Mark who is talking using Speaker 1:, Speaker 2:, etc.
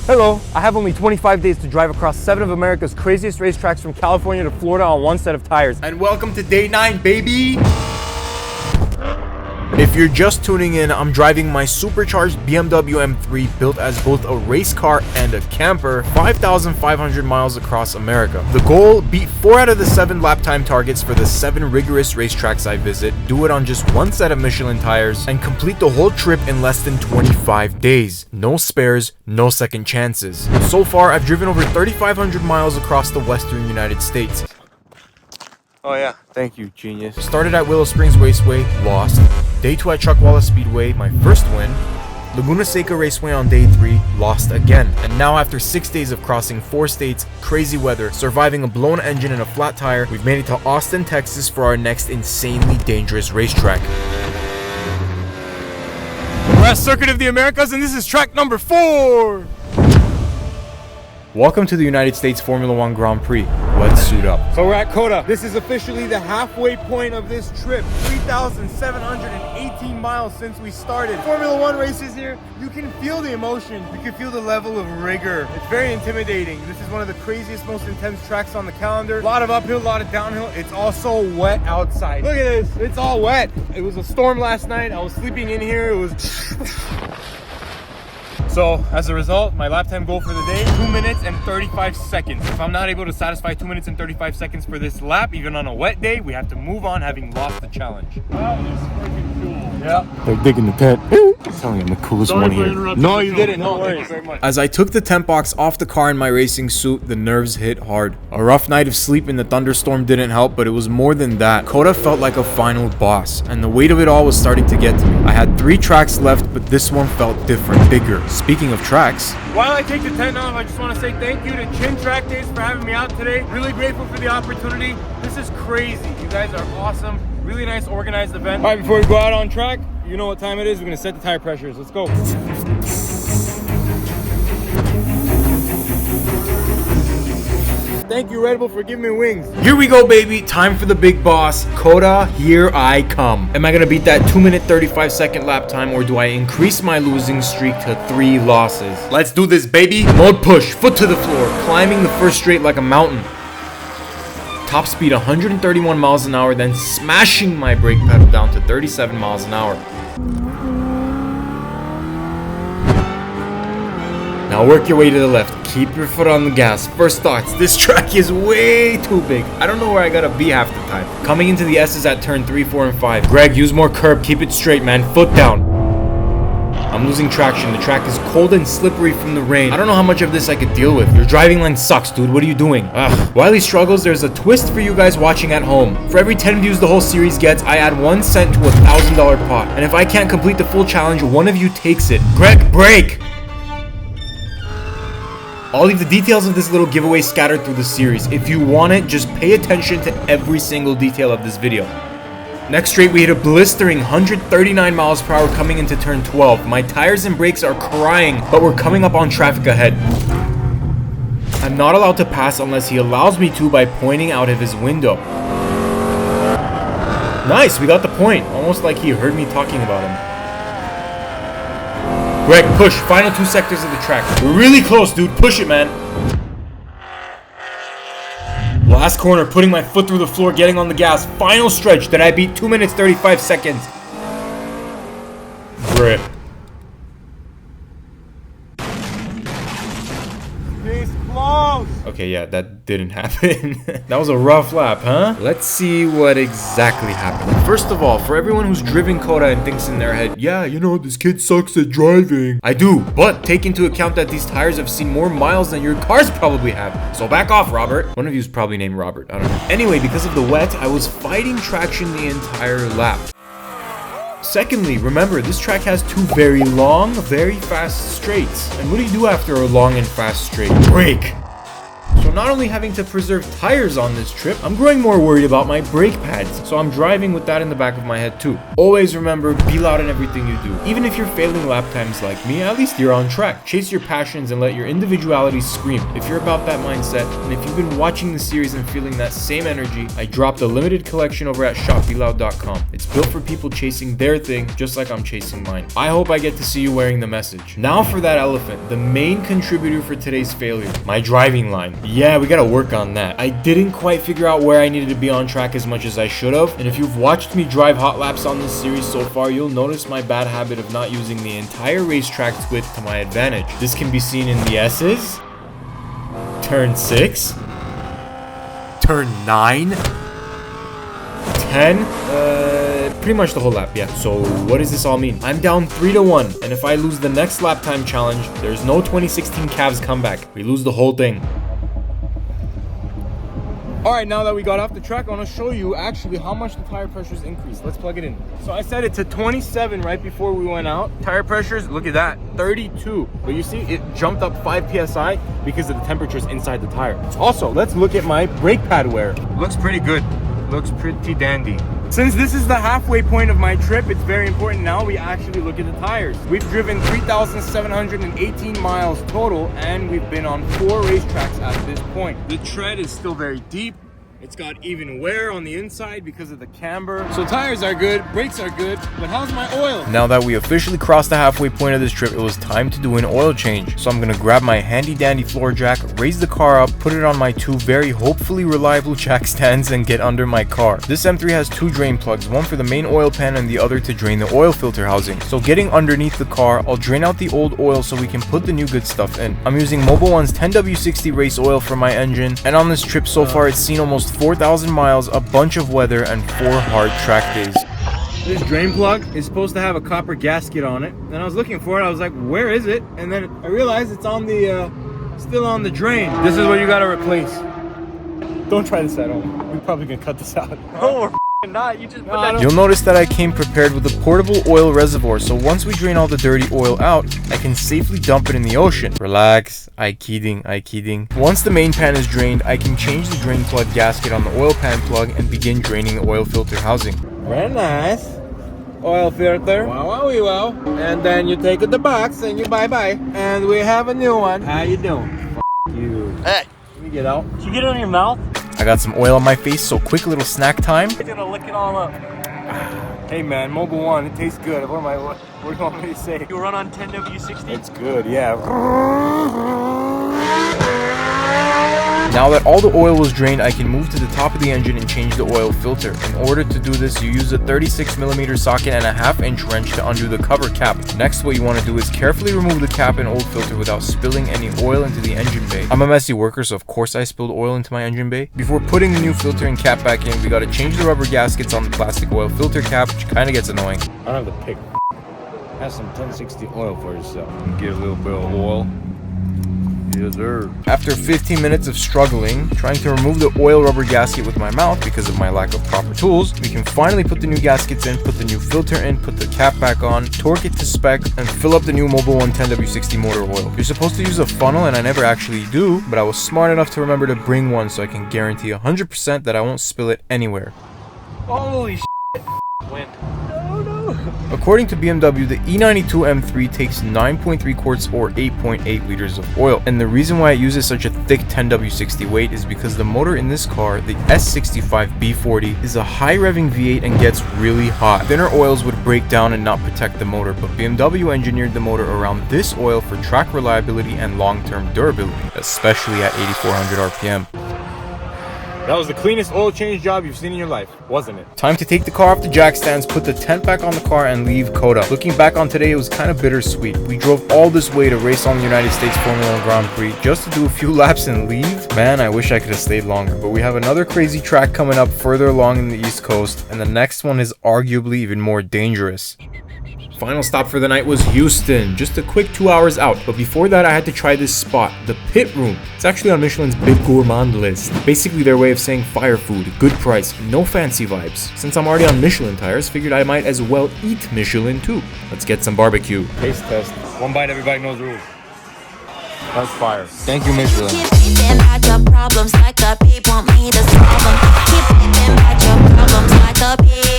Speaker 1: Hello, I have only 25 days to drive across 7 of America's craziest racetracks from California to Florida on one set of tires.
Speaker 2: And welcome to day 9, baby! If you're just tuning in, I'm driving my supercharged BMW M3 built as both a race car and a camper, 5,500 miles across America. The goal, beat 4 out of the 7 lap time targets for the 7 rigorous racetracks I visit, do it on just one set of Michelin tires, and complete the whole trip in less than 25 days. No spares, no second chances. So far, I've driven over 3,500 miles across the western United States.
Speaker 1: Oh yeah, thank you, genius.
Speaker 2: Started at Willow Springs Raceway, lost. Day 2 at Chuckwalla Speedway, my first win. Laguna Seca Raceway on day 3, lost again. And now after 6 days of crossing 4 states, crazy weather, surviving a blown engine and a flat tire, we've made it to Austin, Texas for our next insanely dangerous racetrack.
Speaker 1: We're at Circuit of the Americas and this is track number 4!
Speaker 2: Welcome to the United States Formula One Grand Prix. Let's suit up.
Speaker 1: So we're at COTA. This is officially the halfway point of this trip. 3,718 miles since we started. Formula One races here, you can feel the emotion. You can feel the level of rigor. It's very intimidating. This is one of the craziest, most intense tracks on the calendar. A lot of uphill, a lot of downhill. It's also wet outside. Look at this, it's all wet. It was a storm last night. I was sleeping in here. It was... So, as a result, my lap time goal for the day, 2 minutes and 35 seconds. If I'm not able to satisfy 2 minutes and 35 seconds for this lap, even on a wet day, we have to move on having lost the challenge. That was freaking cool. Yeah.
Speaker 2: They're digging the tent. I'm telling you, I'm the coolest one here.
Speaker 1: No, you didn't. No, thank you very much.
Speaker 2: As I took the tent box off the car in my racing suit, the nerves hit hard. A rough night of sleep in the thunderstorm didn't help, but it was more than that. COTA felt like a final boss, and the weight of it all was starting to get to me. I had 3 tracks left, but this one felt different, bigger. Speaking of tracks,
Speaker 1: while I take the tent off, I just want to say thank you to Chin Track Days for having me out today. Really grateful for the opportunity. This is crazy. You guys are awesome. Really nice organized event. All right, before we go out on track, you know what time it is. We're going to set the tire pressures. Let's go. Thank you, Red Bull, for giving me wings.
Speaker 2: Here we go, baby. Time for the big boss. COTA, here I come. Am I gonna beat that 2 minute 35 second lap time, or do I increase my losing streak to 3 losses? Let's do this, baby. Mode push, foot to the floor, climbing the first straight like a mountain. Top speed 131 miles an hour, then smashing my brake pedal down to 37 miles an hour. Now work your way to the left. Keep your foot on the gas. First thoughts, this track is way too big. I don't know where I gotta be half the time. Coming into the S's at turn 3, 4, and 5. Greg, use more curb. Keep it straight, man. Foot down. I'm losing traction. The track is cold and slippery from the rain. I don't know how much of this I could deal with. Your driving line sucks, dude. What are you doing? Ugh. While he struggles, there's a twist for you guys watching at home. For every 10 views the whole series gets, I add 1 cent to a $1,000 pot. And if I can't complete the full challenge, one of you takes it. Greg, break! I'll leave the details of this little giveaway scattered through the series. If you want it, just pay attention to every single detail of this video. Next straight, we hit a blistering 139 miles per hour coming into turn 12. My tires and brakes are crying, but we're coming up on traffic ahead. I'm not allowed to pass unless he allows me to by pointing out of his window. Nice, we got the point. Almost like he heard me talking about him. Greg, push. Final 2 sectors of the track. We're really close, dude. Push it, man. Last corner, putting my foot through the floor, getting on the gas. Final stretch that I beat 2 minutes 35 seconds. Grip.
Speaker 1: He's close.
Speaker 2: Okay, yeah, that didn't happen. That was a rough lap, huh? Let's see what exactly happened. First of all, for everyone who's driven COTA and thinks in their head, yeah, you know, this kid sucks at driving. I do, but take into account that these tires have seen more miles than your cars probably have. So back off, Robert. One of you is probably named Robert, I don't know. Anyway, because of the wet, I was fighting traction the entire lap. Secondly, remember, this track has 2 very long, very fast straights. And what do you do after a long and fast straight? Brake! So not only having to preserve tires on this trip, I'm growing more worried about my brake pads. So I'm driving with that in the back of my head too. Always remember, be loud in everything you do. Even if you're failing lap times like me, at least you're on track. Chase your passions and let your individuality scream. If you're about that mindset, and if you've been watching the series and feeling that same energy, I dropped a limited collection over at shopbeloud.com. It's built for people chasing their thing, just like I'm chasing mine. I hope I get to see you wearing the message. Now for that elephant, the main contributor for today's failure, my driving line. Yeah, we gotta work on that. I didn't quite figure out where I needed to be on track as much as I should have, and if you've watched me drive hot laps on this series so far, you'll notice my bad habit of not using the entire racetrack's width to my advantage. This can be seen in the S's, turn 6, turn 9, 10, pretty much the whole lap, yeah. So what does this all mean? I'm down 3-1, and if I lose the next lap time challenge, there's no 2016 Cavs comeback. We lose the whole thing.
Speaker 1: Alright, now that we got off the track, I want to show you actually how much the tire pressures increased. Let's plug it in. So I set it to 27 right before we went out. Tire pressures, look at that, 32. But you see, it jumped up 5 PSI because of the temperatures inside the tire. Also, let's look at my brake pad wear. Looks pretty good. Looks pretty dandy. Since this is the halfway point of my trip, it's very important now we actually look at the tires. We've driven 3,718 miles total, and we've been on 4 racetracks at this point. The tread is still very deep. It's got even wear on the inside because of the camber. So tires are good, brakes are good, but how's my oil?
Speaker 2: Now that we officially crossed the halfway point of this trip, it was time to do an oil change. So I'm gonna grab my handy dandy floor jack, raise the car up, put it on my 2 very hopefully reliable jack stands, and get under my car. This M3 has 2 drain plugs, one for the main oil pan and the other to drain the oil filter housing. So getting underneath the car, I'll drain out the old oil so we can put the new good stuff in. I'm using Mobil 1's 10W60 race oil for my engine, and on this trip so far it's seen almost 4,000 miles, a bunch of weather, and 4 hard track days.
Speaker 1: This drain plug is supposed to have a copper gasket on it, and I was looking for it. I was like, where is it? And then I realized it's on the still on the drain. This is what you gotta replace. Don't try this at home. We're probably gonna cut this out.
Speaker 3: No, we're not. You just put that.
Speaker 2: You'll notice that I came prepared with a portable oil reservoir, so once we drain all the dirty oil out, I can safely dump it in the ocean. Relax, I kidding. Once the main pan is drained, I can change the drain plug gasket on the oil pan plug and begin draining the oil filter housing.
Speaker 1: Very nice. Oil filter. Wow. And then you take the box and you bye-bye. And we have a new one. How you doing? You.
Speaker 3: Hey,
Speaker 1: Let me get out.
Speaker 3: did you get it on your mouth?
Speaker 2: I got some oil on my face, so quick little snack time.
Speaker 3: He's gonna lick it all up.
Speaker 1: Hey man, Mobil 1, it tastes good. What do you want me to say?
Speaker 3: You run on 10W60?
Speaker 1: It's good, yeah.
Speaker 2: Now that all the oil was drained, I can move to the top of the engine and change the oil filter. In order to do this, you use a 36mm socket and a 1/2-inch wrench to undo the cover cap. Next, what you want to do is carefully remove the cap and old filter without spilling any oil into the engine bay. I'm a messy worker, so of course I spilled oil into my engine bay. Before putting the new filter and cap back in, we gotta change the rubber gaskets on the plastic oil filter cap, which kinda gets annoying.
Speaker 1: I don't have to pick. Have some 1060 oil for yourself. Get a little bit of oil. Yes, sir.
Speaker 2: After 15 minutes of struggling, trying to remove the oil rubber gasket with my mouth because of my lack of proper tools, we can finally put the new gaskets in, put the new filter in, put the cap back on, torque it to spec, and fill up the new Mobil 1 10W60 motor oil. You're supposed to use a funnel, and I never actually do, but I was smart enough to remember to bring one so I can guarantee 100% that I won't spill it anywhere.
Speaker 1: Holy shit.
Speaker 3: Win.
Speaker 2: According to BMW, the E92 M3 takes 9.3 quarts or 8.8 liters of oil, and the reason why it uses such a thick 10W60 weight is because the motor in this car, the S65 B40, is a high revving V8 and gets really hot. Thinner oils would break down and not protect the motor, but BMW engineered the motor around this oil for track reliability and long-term durability, especially at 8,400 RPM.
Speaker 1: That was the cleanest oil change job you've seen in your life, wasn't it?
Speaker 2: Time to take the car off the jack stands, put the tent back on the car, and leave COTA. Looking back on today, it was kind of bittersweet. We drove all this way to race on the United States Grand Prix just to do a few laps and leave. Man, I wish I could have stayed longer, but we have another crazy track coming up further along in the East Coast, and the next one is arguably even more dangerous. Final stop for the night was Houston, just a quick 2 hours out, but before that I had to try this spot, the Pit Room. It's actually on Michelin's Big Gourmand list. Basically their way of saying fire food, good price, no fancy vibes. Since I'm already on Michelin tires, figured I might as well eat Michelin too. Let's get some barbecue.
Speaker 1: Taste test. One bite, everybody knows the rules. That's fire. Thank you, Michelin.
Speaker 4: Keep thinking about your problems like a bee want me to solve 'em. Keep thinking about your problems like a bee.